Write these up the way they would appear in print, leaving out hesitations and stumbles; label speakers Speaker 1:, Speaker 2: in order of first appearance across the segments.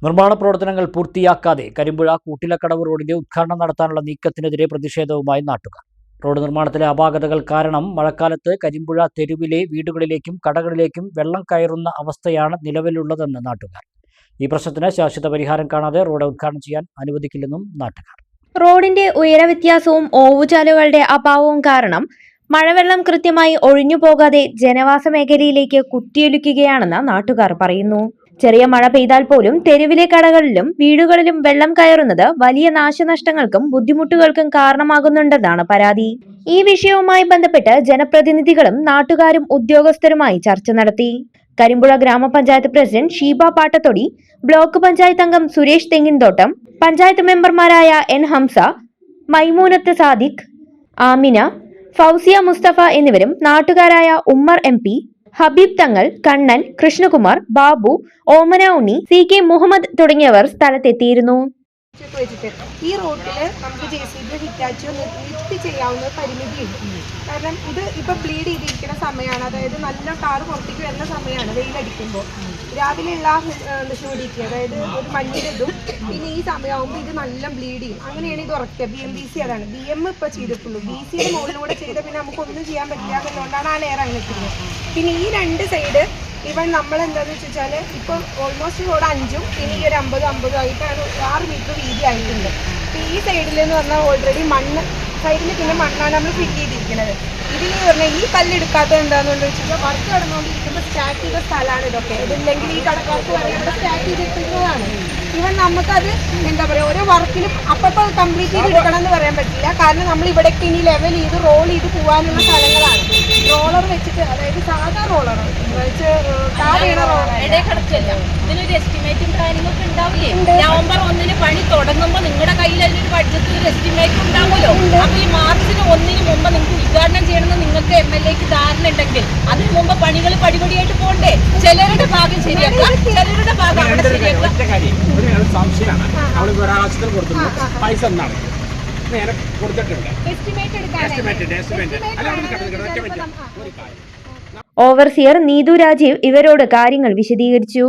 Speaker 1: നിർമ്മാണ പ്രവർത്തനങ്ങൾ പൂർത്തിയാക്കാതെ കരിമ്പുഴ കൂട്ടിലക്കടവ് റോഡിന്റെ ഉദ്ഘാടനം നടത്താനുള്ള നീക്കത്തിനെതിരെ പ്രതിഷേധവുമായി നാട്ടുകാർ. റോഡ് നിർമ്മാണത്തിലെ അപാകതകൾ കാരണം മഴക്കാലത്ത് കരിമ്പുഴ തെരുവിലെ വീടുകളിലേക്കും കടകളിലേക്കും വെള്ളം കയറുന്ന അവസ്ഥയാണ് നിലവിലുള്ളതെന്ന് നാട്ടുകാർ. ഈ പ്രശ്നത്തിന് ശാശ്വത പരിഹാരം കാണാതെ റോഡ് ഉദ്ഘാടനം ചെയ്യാൻ അനുവദിക്കില്ലെന്നും നാട്ടുകാർ.
Speaker 2: റോഡിന്റെ ഉയരവ്യത്യാസവും ഓവുചാലുകളുടെ അഭാവവും കാരണം മഴവെള്ളം കൃത്യമായി ഒഴിഞ്ഞു പോകാതെ ജനവാസ മേഖലയിലേക്ക് കുത്തിയൊലിക്കുകയാണെന്ന് നാട്ടുകാർ പറയുന്നു. ചെറിയ മഴ പെയ്താൽ പോലും തെരുവിലെ കടകളിലും വീടുകളിലും വെള്ളം കയറുന്നത് വലിയ നാശനഷ്ടങ്ങൾക്കും ബുദ്ധിമുട്ടുകൾക്കും കാരണമാകുന്നുണ്ടെന്നാണ് പരാതി. ഈ വിഷയവുമായി ബന്ധപ്പെട്ട് ജനപ്രതിനിധികളും നാട്ടുകാരും ഉദ്യോഗസ്ഥരുമായി ചർച്ച നടത്തി. കരിമ്പുഴ ഗ്രാമപഞ്ചായത്ത് പ്രസിഡന്റ് ഷീബ പാട്ടത്തൊടി, ബ്ലോക്ക് പഞ്ചായത്ത് അംഗം സുരേഷ് തെങ്ങിൻതോട്ടം, പഞ്ചായത്ത് മെമ്പർമാരായ എൻ ഹംസ, മൈമൂനത്ത് സാദിഖ്, ആമിന, ഫൗസിയ മുസ്തഫ എന്നിവരും നാട്ടുകാരായ ഉമ്മർ MP, ഹബീബ് തങ്ങൾ, കണ്ണൻ, കൃഷ്ണകുമാർ, ബാബു, ഓമന ഉണ്ണി, CK മുഹമ്മദ് തുടങ്ങിയവർ സ്ഥലത്തെത്തിയിരുന്നു.
Speaker 3: ഈ റോഡിൽ നമുക്ക് JCB ഹിറ്റാച്ചോ ലിഫ്റ്റ് ചെയ്യാവുന്ന പരിമിതിയുണ്ട്. കാരണം ഇത് ഇപ്പൊ ബ്ലീഡ് ചെയ്തിരിക്കുന്ന സമയമാണ്, അതായത് നല്ല കാറ് പുറത്തേക്ക് വരുന്ന സമയമാണ് വെയിലടിക്കുമ്പോൾ. രാവിലെയുള്ള ചൂടിക്ക്, അതായത് ഒരു മഞ്ഞിലിടും, പിന്നെ ഈ സമയമാകുമ്പോൾ ഇത് നല്ല ബ്ലീഡ് ചെയ്യും. അങ്ങനെയാണ് ഇത് ഉറക്കുക. BMBC അതാണ്. BM ഇപ്പൊ ചെയ്തിട്ടുള്ളൂ. BCയുടെ മുകളിലൂടെ ചെയ്ത പിന്നെ നമുക്കൊന്നും ചെയ്യാൻ പറ്റില്ല എന്നുള്ളതുകൊണ്ടാണ് ആ ലെയർ അങ്ങനെ ഇട്ടിരുന്നത്. പിന്നെ ഈ രണ്ട് സൈഡ് ഇവൻ നമ്മൾ എന്താണെന്ന് വെച്ചാൽ ഇപ്പോൾ ഓൾമോസ്റ്റ് റോഡ് 5ഉം പിന്നെ ഈ ഒരു 50 ആയിട്ടാണ് 6 മീറ്റർ വീതി ആയിട്ടുണ്ട്. അപ്പോൾ ഈ സൈഡിലെന്ന് പറഞ്ഞാൽ ഓൾറെഡി മണ്ണ് സൈഡിൽ പിന്നെ മണ്ണാണ് നമ്മൾ ഫിറ്റ് ചെയ്തിരിക്കുന്നത്. ഇതിൽ പറഞ്ഞാൽ ഈ കല്ലെടുക്കാത്തത് എന്താണെന്ന് വെച്ചാൽ വർക്ക് കടന്നുകൊണ്ടിരിക്കുമ്പോൾ സ്റ്റാർട്ട് ചെയ്ത സ്ഥലമാണ് ഇതൊക്കെ. ഇതില്ലെങ്കിൽ ഈ കടക്കാർക്ക് പറയാം ഇവിടെ സ്റ്റാർട്ട് ചെയ്തിരിക്കുന്നതാണ്. ഇവൻ നമുക്കത് എന്താ പറയുക, ഓരോ വർക്കിലും അപ്പോൾ കംപ്ലീറ്റ് ചെയ്ത് എടുക്കണം എന്ന് പറയാൻ പറ്റില്ല. കാരണം നമ്മൾ ഇവിടേക്ക് ഇനി ലെവൽ ചെയ്ത് റോൾ ചെയ്ത് പോകാനുള്ള സ്ഥലങ്ങളാണ്. റോളർ വെച്ചിട്ട്, അതായത് സാധാ റോളർ വെച്ച്
Speaker 4: ഇതിനൊരു എസ്റ്റിമേറ്റും കാര്യങ്ങളൊക്കെ ഉണ്ടാവില്ലേ? നവംബർ 1 പണി തുടങ്ങുമ്പോൾ നിങ്ങളുടെ കയ്യിൽ അതിനൊരു ബഡ്ജറ്റിൽ ഒരു എസ്റ്റിമേറ്റ് ഉണ്ടാവുമല്ലോ. അപ്പൊ ഈ മാർച്ചിന് 1 മുമ്പ് നിങ്ങൾക്ക് ഉദ്ഘാടനം ചെയ്യണമെന്ന് നിങ്ങൾക്ക് MLAക്ക് ധാരണ ഉണ്ടെങ്കിൽ അതിന് മുമ്പ് പണികൾ പടിപടിയായിട്ട് പോകണ്ടേ? ചിലരുടെ ഭാഗം ശരിയാക്കുക, ചിലരുടെ ഭാഗം അവിടെ ശരിയാക്കുക.
Speaker 2: ഓവർസിയർ നീതു രാജീവ് ഇവരോട് കാര്യങ്ങൾ വിശദീകരിച്ചു.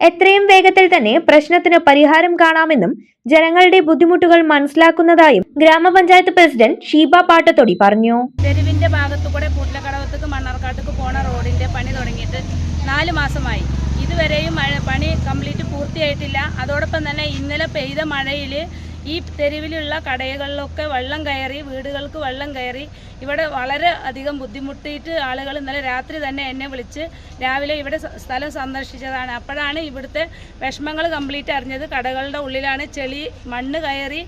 Speaker 2: എത്രയും വേഗത്തിൽ തന്നെ പ്രശ്നത്തിന് പരിഹാരം കാണാമെന്നും ജനങ്ങളുടെ ബുദ്ധിമുട്ടുകൾ മനസ്സിലാക്കുന്നതായും ഗ്രാമപഞ്ചായത്ത് പ്രസിഡന്റ് ഷീബ പാട്ടത്തൊടി പറഞ്ഞു.
Speaker 4: തെരുവിന്റെ ഭാഗത്തുകൂടെ കൂട്ടിലക്കടവത്തേക്ക് മണ്ണാർക്കാട്ടേക്ക് പോണ റോഡിന്റെ പണി തുടങ്ങിയിട്ട് 4 മാസമായി. ഇതുവരെയും പണി കംപ്ലീറ്റ് പൂർത്തിയായിട്ടില്ല. അതോടൊപ്പം തന്നെ ഇന്നലെ പെയ്ത മഴയിൽ ഈ തെരുവിലുള്ള കടകളിലൊക്കെ വെള്ളം കയറി, വീടുകൾക്ക് വെള്ളം കയറി. ഇവിടെ വളരെ അധികം ബുദ്ധിമുട്ടിയിട്ട് ആളുകൾ ഇന്നലെ രാത്രി തന്നെ എന്നെ വിളിച്ച് രാവിലെ ഇവിടെ സ്ഥലം സന്ദർശിച്ചതാണ്. അപ്പോഴാണ് ഇവിടുത്തെ വിഷമങ്ങൾ കംപ്ലീറ്റ് അറിഞ്ഞത്. കടകളുടെ ഉള്ളിലാണ് ചെളി, മണ്ണ് കയറി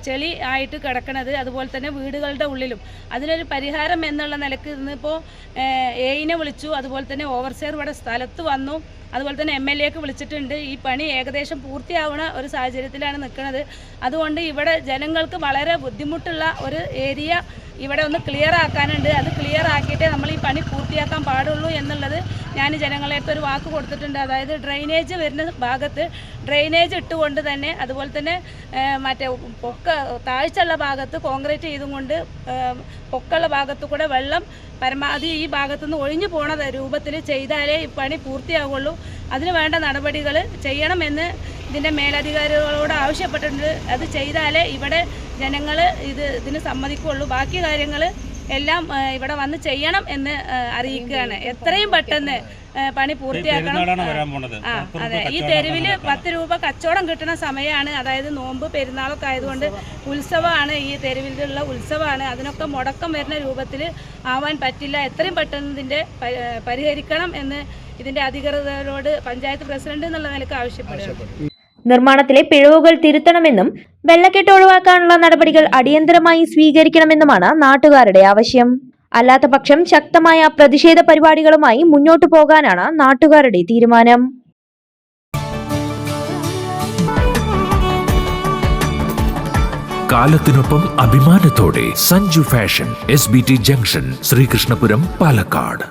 Speaker 4: ചെളി ആയിട്ട് കിടക്കുന്നത്. അതുപോലെ തന്നെ വീടുകളുടെ ഉള്ളിലും. അതിനൊരു പരിഹാരം എന്നുള്ള നിലക്ക് ഇന്നിപ്പോൾ AIനെ വിളിച്ചു. അതുപോലെ തന്നെ ഓവർസിയർ ഇവിടെ സ്ഥലത്ത് വന്നു. അതുപോലെ തന്നെ MLAക്ക് വിളിച്ചിട്ടുണ്ട്. ഈ പണി ഏകദേശം പൂർത്തിയാവുന്ന ഒരു സാഹചര്യത്തിലാണ് നിൽക്കുന്നത്. അതുകൊണ്ട് ഇവിടെ ജനങ്ങൾക്ക് വളരെ ബുദ്ധിമുട്ടുള്ള ഒരു ഏരിയ ഇവിടെ ഒന്ന് ക്ലിയർ ആക്കാനുണ്ട്. അത് ക്ലിയർ ആക്കിയിട്ടേ നമ്മൾ ഈ പണി പൂർത്തിയാക്കാൻ പാടുള്ളൂ എന്നുള്ളത് ഞാൻ ജനങ്ങളെ ഒരു വാക്ക് കൊടുത്തിട്ടുണ്ട്. അതായത് ഡ്രെയിനേജ് വരുന്ന ഭാഗത്ത് ഡ്രെയിനേജ് ഇട്ടുകൊണ്ട് തന്നെ, അതുപോലെ തന്നെ മറ്റേ താഴ്ചയുള്ള ഭാഗത്ത് കോൺക്രീറ്റ് ചെയ്തും കൊണ്ട് പൊക്കമുള്ള ഭാഗത്തു കൂടെ വെള്ളം പരമാവധി ഈ ഭാഗത്തുനിന്ന് ഒഴിഞ്ഞു പോണ രൂപത്തിൽ ചെയ്താലേ ഈ പണി പൂർത്തിയാവുള്ളൂ. അതിന് വേണ്ട നടപടികൾ ചെയ്യണമെന്ന് ഇതിൻ്റെ മേലധികാരികളോട് ആവശ്യപ്പെട്ടിട്ടുണ്ട്. അത് ചെയ്താലേ ഇവിടെ ജനങ്ങൾ ഇതിന് സമ്മതിക്കുള്ളൂ. ബാക്കി കാര്യങ്ങൾ എല്ലാം ഇവിടെ വന്ന് ചെയ്യണം എന്ന് അറിയിക്കുകയാണ്. എത്രയും പെട്ടെന്ന് പണി പൂർത്തിയാക്കണം. അതെ, ഈ തെരുവിൽ 10 രൂപ കച്ചവടം കിട്ടുന്ന സമയമാണ്. അതായത് നോമ്പ് പെരുന്നാളൊക്കെ ആയതുകൊണ്ട് ഉത്സവമാണ്, ഈ തെരുവിലുള്ള ഉത്സവമാണ്. അതിനൊക്കെ മുടക്കം വരുന്ന രൂപത്തിൽ ആവാൻ പറ്റില്ല. എത്രയും പെട്ടെന്ന് ഇതിൻ്റെ പരിഹരിക്കണം എന്ന് ഇതിൻ്റെ അധികൃതരോട് പഞ്ചായത്ത് പ്രസിഡന്റ് എന്നുള്ള നിലക്ക് ആവശ്യപ്പെടുന്നു.
Speaker 2: നിർമ്മാണത്തിലെ പിഴവുകൾ തിരുത്തണമെന്നും വെള്ളക്കെട്ട് ഒഴിവാക്കാനുള്ള നടപടികൾ അടിയന്തരമായി സ്വീകരിക്കണമെന്നുമാണ് നാട്ടുകാരുടെ ആവശ്യം. അല്ലാത്ത പക്ഷം ശക്തമായ പ്രതിഷേധ പരിപാടികളുമായി മുന്നോട്ടു പോകാനാണ് നാട്ടുകാരുടെ തീരുമാനം.
Speaker 5: കാലത്തിനൊപ്പം അഭിമാനത്തോടെ Sanju fashion, SBT junction, Sreekrishnapuram, Palakkad.